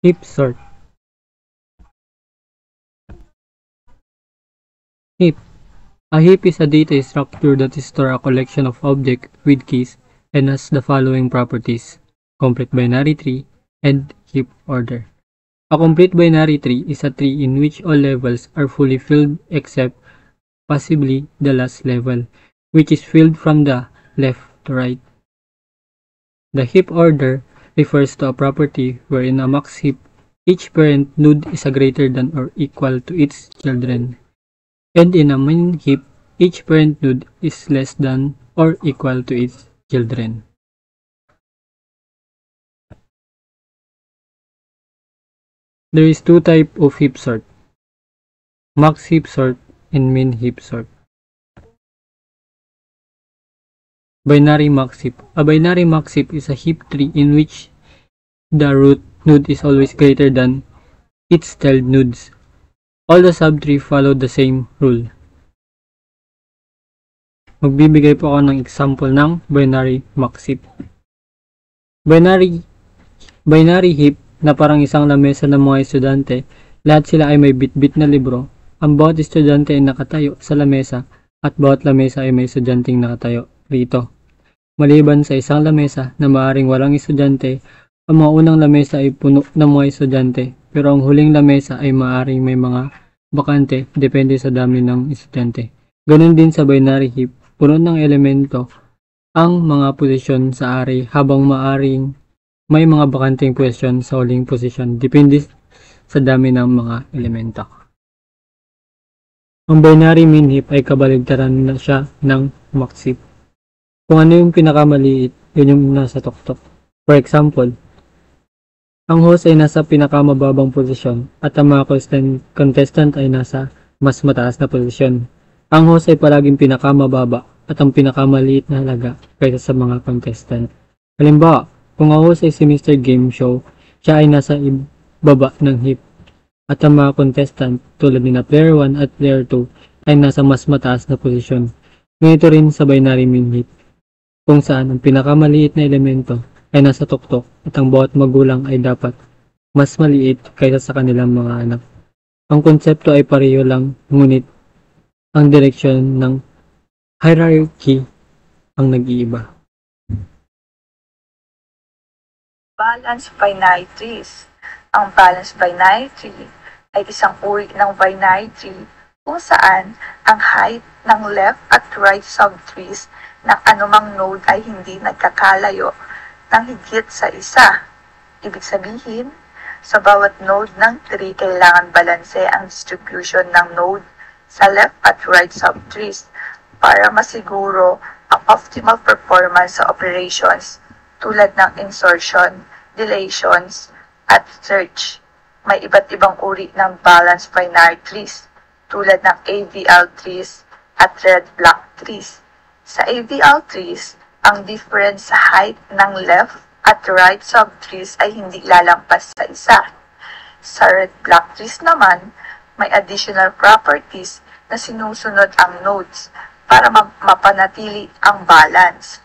Heap sort. Heap. A heap is a data structure that stores a collection of objects with keys and has the following properties: complete binary tree and heap order. A complete binary tree is a tree in which all levels are fully filled except possibly the last level, which is filled from the left to right. The heap order refers to a property wherein a max heap, each parent node is greater than or equal to its children, and in a min heap, each parent node is less than or equal to its children. There is two types of heap sort: max heap sort and min heap sort. Binary max heap. A binary max heap is a heap tree in which the root node is always greater than its child nodes. All the subtree follow the same rule. Magbibigay po ako ng example ng binary max heap. Binary heap na parang isang lamesa ng mga estudyante, lahat sila ay may bit-bit na libro. Ang bawat estudyante ay nakatayo sa lamesa at bawat lamesa ay may estudyanteng nakatayo rito. Maliban sa isang lamesa na maaaring walang estudyante, ang mga unang lamesa ay puno ng mga estudyante, pero ang huling lamesa ay maaaring may mga bakante depende sa dami ng estudyante. Ganon din sa binary heap, puno ng elemento ang mga posisyon sa array habang maaaring may mga bakanteng posisyon sa huling posisyon depende sa dami ng mga elemento. Ang binary min heap ay kabaligtaran na siya ng max heap. Kung ano yung pinakamaliit, yun yung nasa tuktok. For example, ang host ay nasa pinakamababang posisyon at ang mga contestant ay nasa mas mataas na posisyon. Ang host ay palaging pinakamababa at ang pinakamaliit na halaga kaysa sa mga contestant. Halimbawa, kung ang host ay si Mr. Game Show, siya ay nasa ibaba ng heap at ang mga contestant tulad ni na player 1 at player 2 ay nasa mas mataas na posisyon. Ganito rin sa binary min heap, kung saan ang pinakamaliit na elemento ay nasa tuktok at ang bawat magulang ay dapat mas maliit kaysa sa kanilang mga anak. Ang konsepto ay pareho lang, ngunit ang direksyon ng hierarchy ang nag-iiba. Balanced binary trees. Ang balanced binary tree ay isang uri ng binary tree kung saan ang height ng left at right subtrees ng anumang node ay hindi nagkakalayo ng higit sa isa. Ibig sabihin, sa bawat node ng tree kailangan balanse ang distribution ng node sa left at right subtrees para masiguro ang optimal performance sa operations tulad ng insertion, deletions, at search. May iba't ibang uri ng balanced binary trees tulad ng AVL trees at red-black trees. Sa AVL trees, ang difference sa height ng left at right subtrees ay hindi lalampas sa isa. Sa red-black trees naman, may additional properties na sinusunod ang nodes para mapanatili ang balance.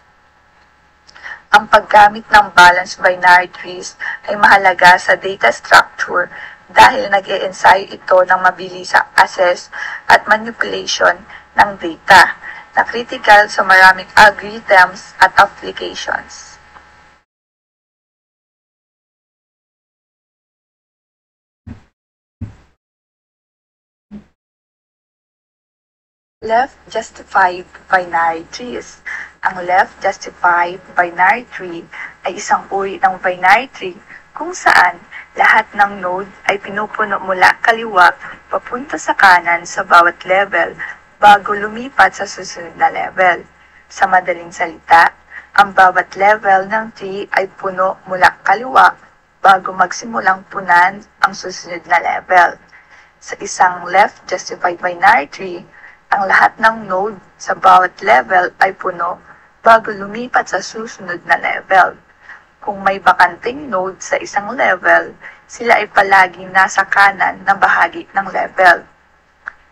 Ang paggamit ng balanced binary trees ay mahalaga sa data structure dahil nag-e-ensayo ito ng mabilisang access at manipulation ng data na critical sa maraming algorithms at applications. Left justified binary trees. Ang left justified binary tree ay isang uri ng binary tree kung saan lahat ng node ay pinupuno mula kaliwa papunta sa kanan sa bawat level bago lumipat sa susunod na level. Sa madaling salita, ang bawat level ng tree ay puno mula kaliwa bago magsimulang punan ang susunod na level. Sa isang left justified binary tree, ang lahat ng node sa bawat level ay puno bago lumipat sa susunod na level. Kung may bakanting node sa isang level, sila ay palaging nasa kanan na bahagi ng level.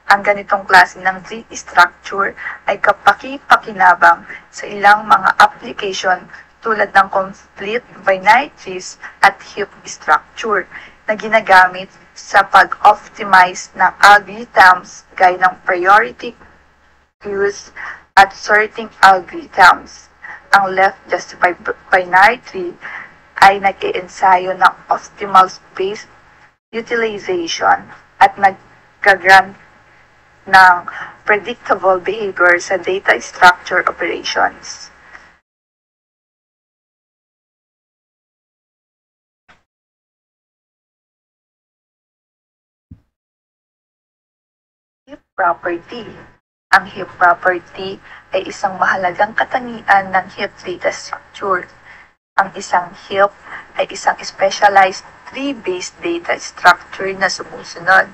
Ang ganitong klase ng tree structure ay kapaki-pakinabang sa ilang mga application tulad ng complete binary trees at heap structure. na ginagamit sa pag-optimize ng algorithms gaya ng priority queues at sorting algorithms. Ang left justified binary tree ay nag-iensayo ng optimal space utilization at nag-grant ng predictable behavior sa data structure operations. Heap property. Ang heap property ay isang mahalagang katangian ng heap data structure. Ang isang heap ay isang specialized tree-based data structure na sumusunod.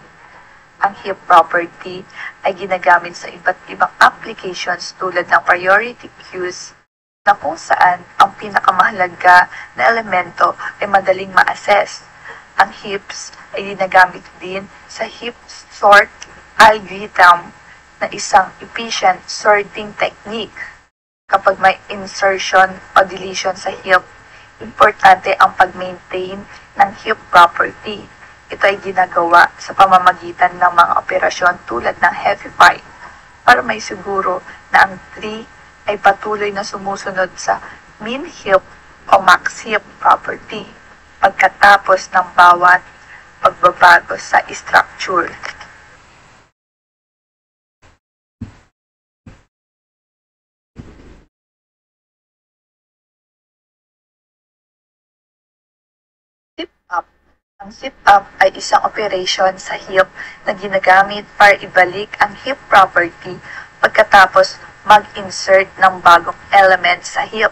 Ang heap property ay ginagamit sa iba't ibang applications tulad ng priority queues na kung saan ang pinakamahalaga na elemento ay madaling ma-assess. Ang heaps ay ginagamit din sa heap sort algorithm na isang efficient sorting technique. Kapag may insertion o deletion sa heap, importante ang pag-maintain ng heap property. Ito ay ginagawa sa pamamagitan ng mga operasyon tulad ng heapify para may siguro na ang tree ay patuloy na sumusunod sa min heap o max heap property pagkatapos ng bawat pagbabago sa structure. Zip-up. Ang zip-up ay isang operation sa heap na ginagamit para ibalik ang heap property pagkatapos mag-insert ng bagong element sa heap.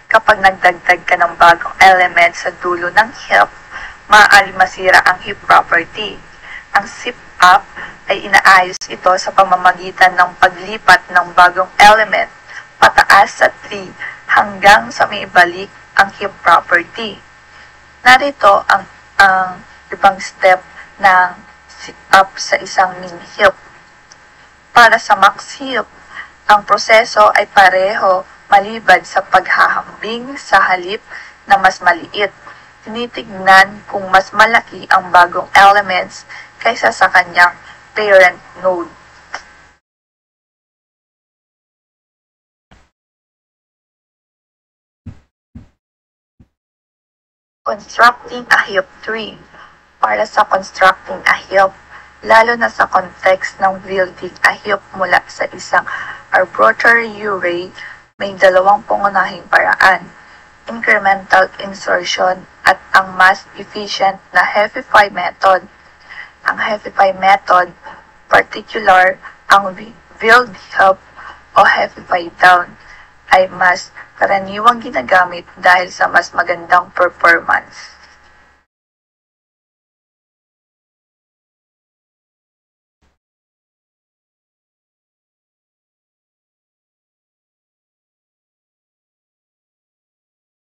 Kapag nagdagdag ka ng bagong element sa dulo ng heap, maaari masira ang heap property. Ang zip-up ay inaayos ito sa pamamagitan ng paglipat ng bagong element pataas sa tree hanggang sa maibalik ang heap property. Narito ang ibang step ng zip-up sa isang min heap. Para sa max heap, ang proseso ay pareho maliban sa paghahambing sa halip na mas maliit. Tinitignan kung mas malaki ang bagong elements kaysa sa kanyang parent node. Constructing a heap tree. Para sa constructing a heap, lalo na sa context ng building a heap mula sa isang arbitrary array, may dalawang pangunahing paraan: incremental insertion at ang mas efficient na heapify method. Ang heapify method, particular ang build heap o heapify down, ay mas karaniwang ginagamit dahil sa mas magandang performance.